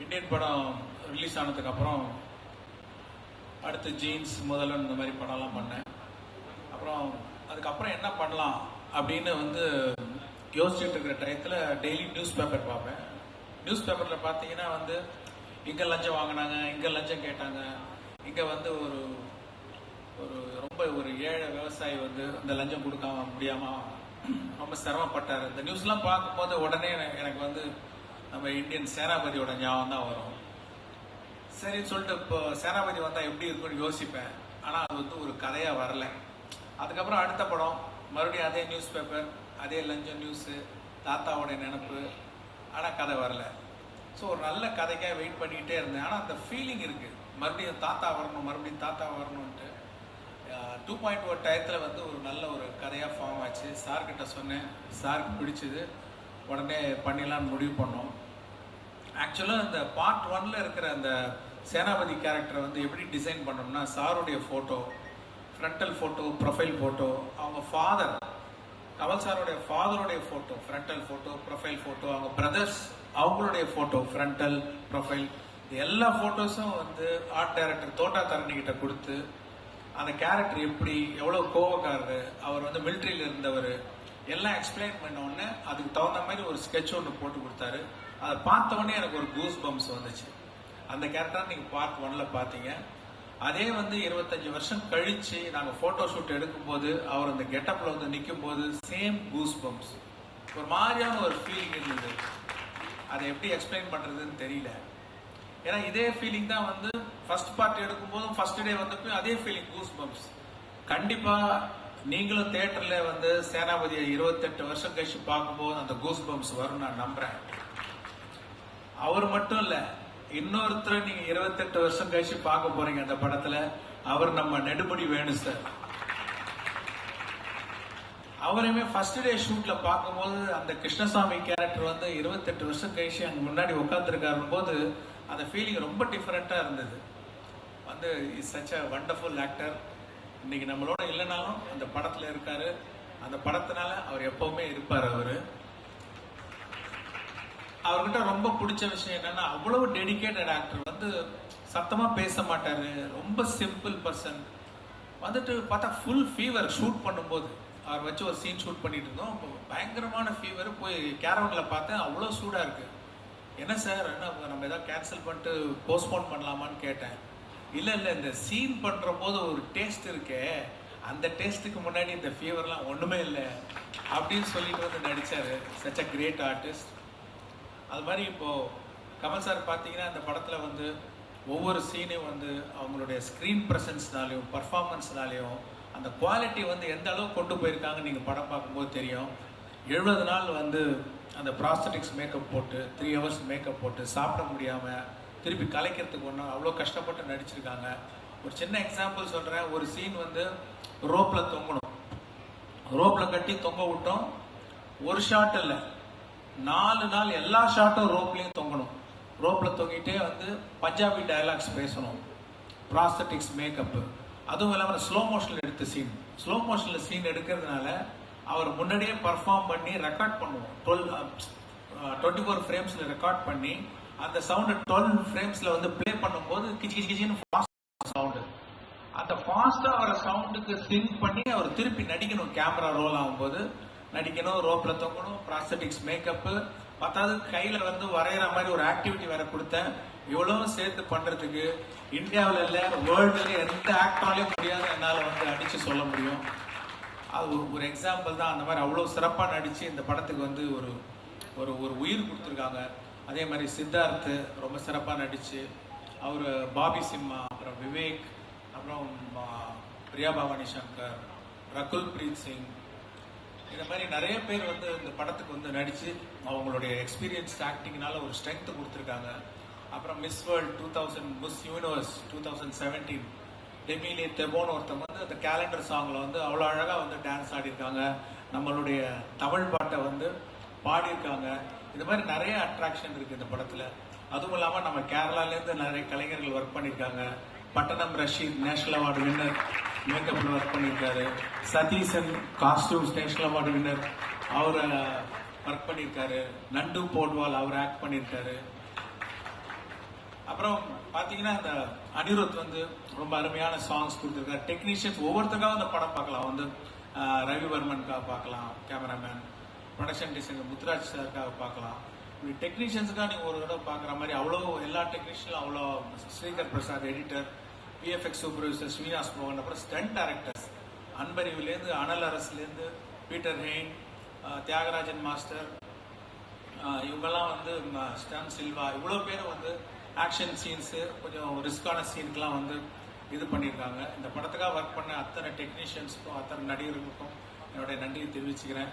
Indian படம் release ஆனதுக்கப்புறம் அடுத்து ஜீன்ஸ் முதல்ல இந்த மாதிரி படம்லாம் பண்ணேன். அப்புறம் அதுக்கப்புறம் என்ன பண்ணலாம் அப்படின்னு யோசிச்சுட்டு இருக்கிற டயத்தில் டெய்லி நியூஸ் பேப்பர் பார்ப்பேன். நியூஸ் பேப்பரில் பார்த்தீங்கன்னா இங்கே லஞ்சம் வாங்கினாங்க, இங்கே லஞ்சம் கேட்டாங்க, இங்கே ஒரு ஒரு ரொம்ப ஒரு ஏழை விவசாயி அந்த லஞ்சம் கொடுக்காம முடியாமல் ரொம்ப சிரமப்பட்டார். இந்த நியூஸ்லாம் பார்க்கும்போது உடனே எனக்கு நம்ம இந்தியன் சேனாபதியோட ஞாபகம் தான் வரும். சரின்னு சொல்லிட்டு இப்போ சேனாபதி வந்தால் எப்படி இருக்குன்னு யோசிப்பேன். ஆனால் அது ஒரு கதையாக வரல. அதுக்கப்புறம் அடுத்த படம் மறுபடியும் அதே நியூஸ் பேப்பர், அதே லஞ்சம் நியூஸு, தாத்தாவோட நினப்பு, ஆனால் கதை வரல. ஸோ ஒரு நல்ல கதைக்காக வெயிட் பண்ணிக்கிட்டே இருந்தேன். ஆனால் அந்த ஃபீலிங் இருக்குது, மறுபடியும் தாத்தா வரணும், மறுபடியும் தாத்தா வரணுன்ட்டு. 2.1 டயத்தில் ஒரு நல்ல ஒரு கதையாக ஃபார்ம் ஆச்சு. சார்கிட்ட சொன்னேன், சாருக்கு பிடிச்சது, உடனே பண்ணிடலான்னு முடிவு பண்ணோம். ஆக்சுவலாக இந்த பார்ட் 1ல் இருக்கிற அந்த சேனாபதி கேரக்டரை எப்படி டிசைன் பண்ணோம்னா, சாருடைய photo, frontal photo, profile photo, அவங்க ஃபாதர் கமல் சாருடைய ஃபாதருடைய photo, frontal photo, profile photo, அவங்க பிரதர்ஸ் அவங்களுடைய ஃபோட்டோ, ஃப்ரண்டல், ப்ரொஃபைல், எல்லா ஃபோட்டோஸும் ஆர்ட் டைரக்டர் தோட்டா தரணிக்கிட்ட கொடுத்து அந்த கேரக்டர் எப்படி, எவ்வளோ கோவக்காரரு, அவர் மிலிட்ரியில் இருந்தவர், எல்லாம் எக்ஸ்பிளைன் பண்ண உடனே அதுக்கு தகுந்த மாதிரி ஒரு ஸ்கெட்ச் ஒன்று போட்டு கொடுத்தாரு. அதை பார்த்த உடனே எனக்கு ஒரு கூஸ் பம்ப்ஸ் வந்துச்சு. அந்த கேரக்டர் நீங்கள் பார்ட் 1ல் பார்த்தீங்க. அதே 25 வருஷம் கழிச்சு நாங்கள் ஃபோட்டோ ஷூட் எடுக்கும்போது அவர் அந்த கெட்டப்பில் நிற்கும் போது சேம் கூஸ் பம்ப்ஸ், ஒரு மாதிரியான ஒரு ஃபீலிங் இருந்தது. அதை எப்படி எக்ஸ்பிளைன் பண்ணுறதுன்னு தெரியல. ஏன்னா இதே ஃபீலிங் தான் ஃபர்ஸ்ட் பார்ட் எடுக்கும்போதும் ஃபர்ஸ்ட் டே வந்தப்போ அதே ஃபீலிங், கூஸ் பம்ப்ஸ். கண்டிப்பாக நீங்களும் தியேட்டரில் சேனாபதியை 28 வருஷம் கழிச்சு பார்க்கும்போது அந்த கூஸ் பம்ப்ஸ் வரும் நான் நம்புறேன். அவர் மட்டும் இல்லை, இன்னொருத்தர் நீங்க 28 வருஷம் கழிச்சு பார்க்க போறீங்க அந்த படத்துல. அவர் நம்ம நெடுமுடி வேணு சார். அவரையுமே ஃபர்ஸ்ட் டே ஷூட்ல பார்க்கும்போது அந்த கிருஷ்ணசாமி கேரக்டர் 28 வருஷம் கழிச்சு அங்க முன்னாடி உட்காந்துருக்காரு போது அந்த ஃபீலிங் ரொம்ப டிஃபரெண்டா இருந்தது. Is such a wonderful actor. இன்னைக்கு நம்மளோட இல்லைனாலும் அந்த படத்துல இருக்காரு. அந்த படத்தினால அவர் எப்பவுமே இருப்பார். அவர்கிட்ட ரொம்ப பிடிச்ச விஷயம் என்னன்னா, அவ்வளவு டெடிகேட்டட் ஆக்டர். சத்தமா பேச மாட்டாரு, ரொம்ப சிம்பிள் பர்சன். பார்த்தா ஃபுல் ஃபீவர். ஷூட் பண்ணும்போது அவர் வச்சு ஒரு சீன் ஷூட் பண்ணிட்டு இருந்தோம். பயங்கரமான ஃபீவர். போய் கேரவன்ல பார்த்தேன், அவ்வளோ சூடா இருக்கு. என்ன சார், என்ன நம்ம ஏதாவது கேன்சல் பண்ணிட்டு போஸ்ட்போன் பண்ணலாமான்னு கேட்டேன். இல்லை இந்த சீன் பண்ற போது ஒரு டேஸ்ட் இருக்கே, அந்த டேஸ்ட்டுக்கு முன்னாடி இந்த ஃபீவர்லாம் ஒண்ணுமே இல்லை அப்படின்னு சொல்லிட்டு நடிச்சாரு. Such a great artist. அது மாதிரி இப்போ கமல் சார் பார்த்தீங்கன்னா இந்த படத்தில் ஒவ்வொரு சீனையும் அவங்களுடைய ஸ்க்ரீன் ப்ரெசன்ஸ்னாலையும் பர்ஃபார்மன்ஸ்னாலையும் அந்த குவாலிட்டி எந்த அளவுக்கு கொண்டு போயிருக்காங்க நீங்கள் படம் பார்க்கும்போது தெரியும். 70 நாள் அந்த ப்ராஸ்தட்டிக்ஸ் மேக்கப் போட்டு 3 hours மேக்கப் போட்டு சாப்பிட முடியாமல் திருப்பி கலைக்கிறதுக்கு ஒன்றும் அவ்வளோ கஷ்டப்பட்டு நடிச்சிருக்காங்க. ஒரு சின்ன எக்ஸாம்பிள் சொல்கிறேன். ஒரு சீன் ரோப்பில் தொங்கணும், ரோப்பில் கட்டி தொங்க விட்டோம். ஒரு ஷாட் இல்லை, 4 நாள் எல்லா ஷாட்டும் ரோப்லையும் தொங்கணும். ரோப்பில் தொங்கிட்டே பஞ்சாபி டயலாக்ஸ் பேசணும், ப்ராஸ்தட்டிக்ஸ் மேக்கப்பு. அதுவும் இல்லாமல் ஸ்லோ மோஷனில் எடுத்த சீன். ஸ்லோ மோஷனில் சீன் எடுக்கிறதுனால அவர் முன்னாடியே பர்ஃபார்ம் பண்ணி ரெக்கார்ட் பண்ணுவோம். 24 ஃப்ரேம்ஸில் ரெக்கார்ட் பண்ணி அந்த சவுண்டு 12 ஃப்ரேம்ஸில் ப்ளே பண்ணும்போது கிச்சி கிச்சின்னு ஃபாஸ்ட் சவுண்டு. அந்த ஃபாஸ்ட்டாக வர சவுண்டுக்கு சிங்க் பண்ணி அவர் திருப்பி நடிக்கணும். கேமரா ரோல் ஆகும்போது நடிக்கணும், ரோப்பில் தொங்கணும், ப்ராஸ்தட்டிக்ஸ் மேக்கப்பு. பத்தாவது கையில் வரைகிற மாதிரி ஒரு ஆக்டிவிட்டி வேற கொடுத்தேன். இவ்வளவு சேர்த்து பண்ணுறதுக்கு இந்தியாவில் இல்லை, வேர்ல்டுல எந்த ஆக்டராலையும் முடியாது என்னால் அடித்து சொல்ல முடியும். அது ஒரு எக்ஸாம்பிள் தான். அந்த மாதிரி அவ்வளோ சிறப்பாக நடித்து இந்த படத்துக்கு ஒரு ஒரு ஒரு உயிர் கொடுத்துருக்காங்க. அதே மாதிரி சித்தார்த்து ரொம்ப சிறப்பாக நடித்து, அவர் பாபி சிம்மா, அப்புறம் விவேக், அப்புறம் பிரியா பவானி சங்கர், ரகுல் பிரீத் சிங், இந்த மாதிரி நிறைய பேர் இந்த படத்துக்கு நடித்து அவங்களுடைய எக்ஸ்பீரியன்ஸ் ஆக்டிங்னால ஒரு ஸ்ட்ரென்த் கொடுத்துருக்காங்க. அப்புறம் மிஸ் வேர்ல்ட் 2000, மிஸ் யூனிவர்ஸ் 2017 டெமிலே தெபோன்னு ஒருத்தவங்க அந்த கேலண்டர் சாங்கில் அவ்வளோ அழகாக டான்ஸ் ஆடிருக்காங்க. நம்மளுடைய தமிழ் பாட்டை பாடியிருக்காங்க. இது மாதிரி நிறைய அட்ராக்ஷன் இருக்குது இந்த படத்தில். அதுவும் இல்லாமல் நம்ம கேரளாலேருந்து நிறைய கலைஞர்கள் ஒர்க் பண்ணியிருக்காங்க. Pattanam Rasheed national award winner மேக்கப்ல ஒர்க் பண்ணியிருக்காரு. Satheesan costumes national award winner, அவர் ஒர்க் பண்ணியிருக்காரு. நண்டு போட்வால் அவர் ஆக்ட் பண்ணியிருக்காரு. அப்புறம் பாத்தீங்கன்னா இந்த அனிருத் வந்து ரொம்ப அருமையான சாங்ஸ் கொடுத்துருக்காரு. டெக்னீஷியன்ஸ் ஒவ்வொருத்தருக்காக அந்த படம் பார்க்கலாம். வந்து ரவிவர்மனுக்காக பார்க்கலாம், கேமராமேன், ப்ரொடக்ஷன் டிசைனர் முத்துராஜ் சாருக்காக பார்க்கலாம். இப்படி டெக்னீஷியன்ஸுக்காக நீங்க ஒரு தடவை பாக்குற மாதிரி அவ்வளோ எல்லா டெக்னீஷியனும் அவ்வளோ, Srikar Prasad editor, VFX supervisor Srinivas மோகன், அப்புறம் ஸ்டண்ட் டைரக்டர்ஸ் அன்பறிவுலேருந்து, அனல் அரசுலேருந்து, பீட்டர் ஹெயின், தியாகராஜன் மாஸ்டர், இவங்கெல்லாம் வந்து ஸ்டான் சில்வா, இவ்வளோ பேர் வந்து ஆக்ஷன் சீன்ஸு, கொஞ்சம் ரிஸ்கான சீனுக்கெலாம் வந்து இது பண்ணியிருக்காங்க. இந்த படத்துக்காக ஒர்க் பண்ண அத்தனை டெக்னீஷியன்ஸுக்கும் அத்தனை நடிகர்களுக்கும் என்னுடைய நன்றியை தெரிவிச்சுக்கிறேன்.